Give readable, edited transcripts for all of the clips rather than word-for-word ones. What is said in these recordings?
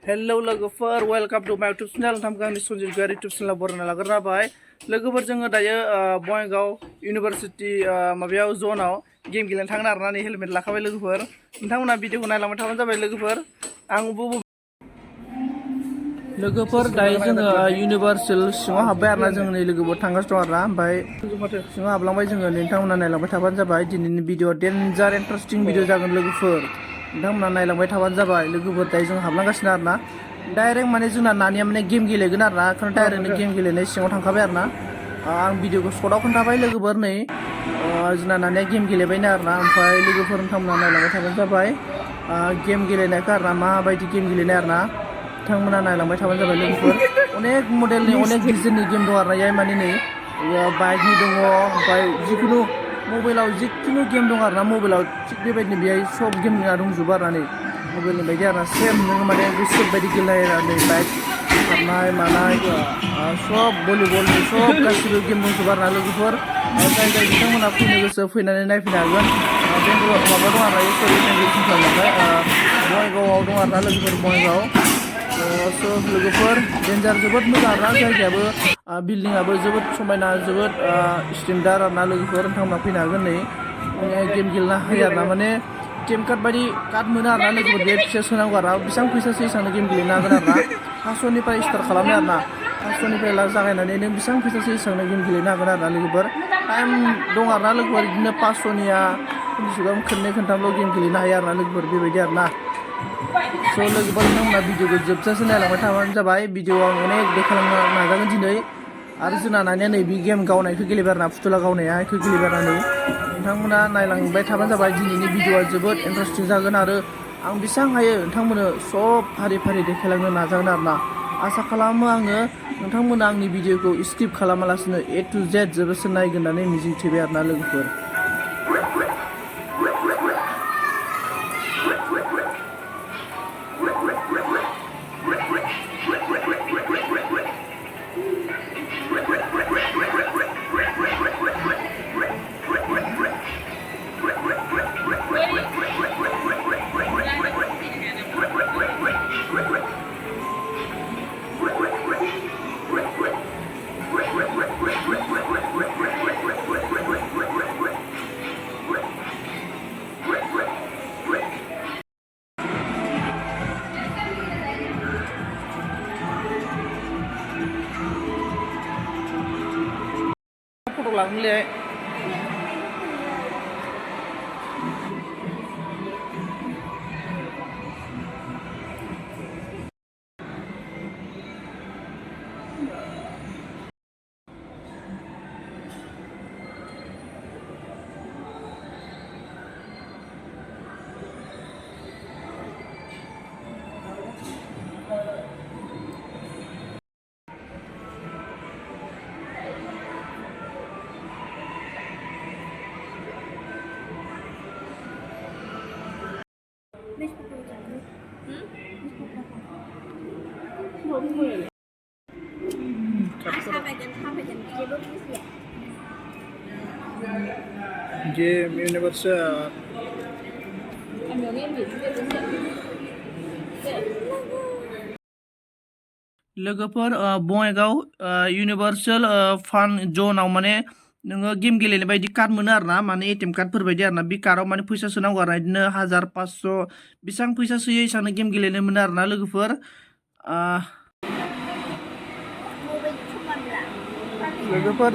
hello लोगोफोर welcome to माय YouTube channel नोंथांखौ आंनि सन्जित गोयारि यूट्यूब चैनल बरायना लाग्रोना जाबाय लोगोफोर जोङो दायो बङाइगाव इउनिभार्सिटी माबायाव जनाव गेम गेलेनो थांगोन आरोना नै हेलमेट लाखाबाय लोगोफोर नोंथांमोना भिडिअखौ नायलांबाय थाबानो जाबाय लोगोफोर दायो जोङो इउनिभार्सिटी सिङाव हाबबाय आरोना जों नै लोगोफोर थांगासिनो दं आरोना ओमफ्राय सिङाव हाबलांबाय जोङो नोंथांमोना नायलांबाय थाबानो जाबाय दिनैनि भिडिअ डेन्जार इन्टारेस्टिं भिडिअ जागोन लोगोफोर नोंथांमोना नायलांबाय थाबानो जाबाय लोगोफोर दायो जों हाबलांगासिनो आरोना डाइरेक्ट माने जोंना नानिया माने गेम गेलेगोन आरोना ओंखायनो डाइरेक्टनो गेम गेलेनाय सिङाव थांखाबाय आरोना आं भिडिअखौ सर्टआव खोन्थाबाय लोगोफोर नै जोंना नानिया गेम गेलेबायनो आरोना ओमफ्राय लोगोफोर नोंथांमोना नायलांबाय थाबानो जाबाय गेम गेलेनायखौ आरोना माबायदि गेम गेलेनाय आरोना नोंथांमोना नायलांबाय थाबानो जाबाय लोगोफोर अनेक मडेलनि अनेक डिजाइननि गेम दं आरोना याय माने नै बाइकनि दङ ओमफ्राय जिखुनु मबाइलाव जिखुनु गेम दं आरोना मबाइलाव थिग बेबायदिनो बेहाय सब गेमआ दंजोबो आरोना नै मबाइलनि बायदि आरोना सेम नोङो माने गोसो बायदि गेलेनाय आरोना नै बाइक खारनाय मानाय सब भलिबलनि सब गासिबो गेम दंजोबो आरोना लोगोफोर जाय जाय बिथांमोना फैनो गोसो फैनानै नायफैनो हागोन बेंगल माबा दं आरोना सरि बेंगलसिम थांबाय बङाइगावआव दं आरोना लोगोफोर बङाइगाव लोगोफोर डेन्जार जोबोद मोजां आरोना जायगायाबो बिल्डिंआबो जोबोद समायना जोबोद स्टेन्डार्ड आरोना लोगोफोर नोंथांमोना फैनो हागोन नै गेम गेलेनो हायो आरोना माने टेम कार्ड बायदि कार्ड मोनो आरोना लोगोफोर बे फैसा सोनांगौ आरोना बेसेबां फैसासो एसेबांनो गेम गेलेनो हागोन आरोना 500निफ्राय स्टार्ट खालामनाय आरोना 500निफ्राय जागायनानै नों बेसेबां फैसासो एसेबांनो गेम गेलेनो हागोन आरोना लोगोफोर टाइम दं आरोना लोगोफोर बिदिनो 500निया खननै खनथामल' गेम गेलेनो हायो आरोना लोगोफोर बेबायदि आरोना लोगोफोर नोंथांमोना भिडिअखौ जोबजासे नायलांबाय थाबानो जाबाय भिडिअआव आं अनेक देखायलांनो नाजागोन दिनै आरो जोंना नानिया नै बे गेम गावनायखौ गेलेबाय आरोना फुथुला गावनाया बेखौ गेलेबाय आरोना नै नोंथांमोना नायलांबाय थाबानो जाबाय दिनैनि भिडिअआ जोबोद इन्टारेस्टिं जागोन आरो आं बेसेबां हायो नोंथांमोननो सब फारि फारि देखायलांनो नाजागोन आरोना आसा खालामो आङो नोंथांमोना आंनि भिडिअखौ स्किप खालामालासिनो A to Z जोबोरसो नायगोन होननानै मिजिंथिबाय आरोना लोगोफोर फट' लांनोलै Game Universal लोगोफोर बङाइगाव इउनिभार्सेल फान जनाव माने नोङो गेम गेलेनाय बायदि कार्ड मोनो आरोना माने एटिएम कार्डफोर बायदि आरोना बे कार्डआव माने फैसा सोनांगौ आरोना बिदिनो 1000 500 बेसेबां फैसा सोयो एसेबांनो गेम गेलेनो मोनो आरोना लोगोफोर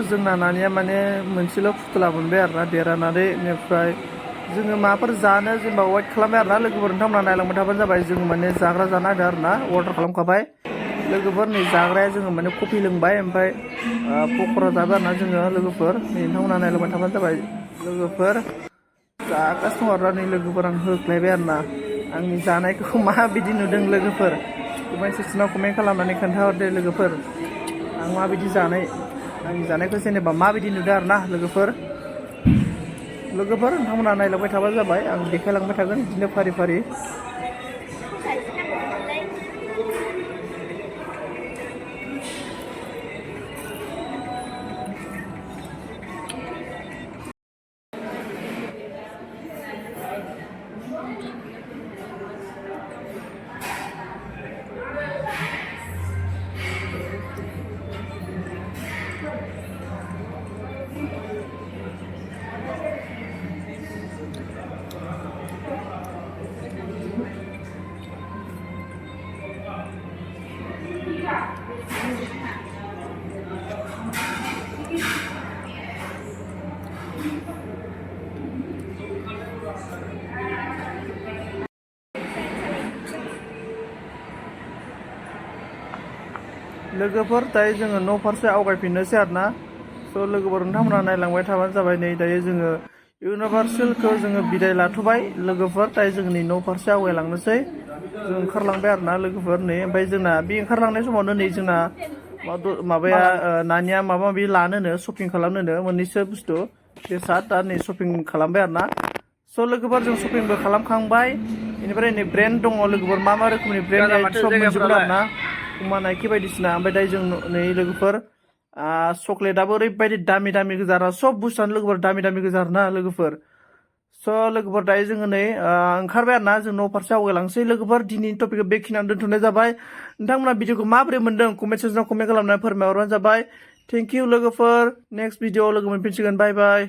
जोंना नानिया माने मोनसेल' फुथुला मोनबाय आरोना देरहानानै बेनिफ्राय जोङो माबाफोर जानो जेनेबा वेट खालामबाय आरोना लोगोफोर नोंथांमोना नायलांबाय थाबानो जाबाय जोङो माने जाग्रा जानो नागिरदों आरोना अर्डार खालामखाबाय लोगोफोर नै जाग्राया जोङो माने कफि लोंबाय ओमफ्राय पक'रा जाबाय आरोना जोङो लोगोफोर नै नोंथांमोना नायलांबाय थाबानो जाबाय लोगोफोर जागासिनो दं आरोना नै लोगोफोर आं होख्लायबाय आरोना आंनि जानायखौ माबायदि नुदों लोगोफोर कमेन्ट सेक्सनाव कमेन्ट खालामनानै खोन्थाहरदो लोगोफोर आं माबायदि जानाय आंनि जानायखौ जेनेबा माबायदि नुदों आरोना लोगोफोर नोंथांमोना नायलांबाय थाबानो जाबाय आं देखायलांबाय थागोन बिदिनो फारि फारि लोगोफोर दायो जोङो न' फारसे आवगायफिननोसै आरोना स' लोगोफोर नोंथांमोना नायलांबाय थाबानो जाबाय नै दायो जोङो इउनिभार्सेलखौ जोङो बिदाय लाथ'बाय लोगोफोर दायो जोंनि न' फारसे आवगायलांनोसै जों ओंखारलांबाय आरोना लोगोफोर नै ओमफ्राय जोंना बे ओंखारलांनाय समावनो नै जोंना माबाया नानिया माबा माबि लानोनो शपिं खालामनोनो मोननैसो बुस्थु बेसाद दा नै शपिं खालामबाय आरोना स' लोगोफोर जों शपिंबो खालामखांबाय बेनिफ्राय नै ब्रेन्ड दङ लोगोफोर मा रोखोमनि ब्रेन्ड सब मोनजोबगोन आरोना पुमा नाइकि बायदिसिना ओमफ्राय दायो जों नै लोगोफोर चक्लेटआबो ओरैबायदि दामि दामि गोजा आरो सब बुस्थुआनो लोगोफोर दामि दामि गोजा आरोना लोगोफोर स' लोगोफोर दायो जोङो नै ओंखारबाय आरोना जों न' फारसे आवगायलांसै लोगोफोर दिनैनि टपिकखौ बेखिनियावनो दोनथ'नाय जाबाय नोंथांमोना भिडिअखौ माबोरै मोन्दों कमेन्ट सेक्सनाव कमेन्ट खालामनानै फोरमायहरबानो जाबाय थेंक इउ लोगोफोर नेक्स्ट भिडिअ लोगो मोनफिनसिगोन बाय बाय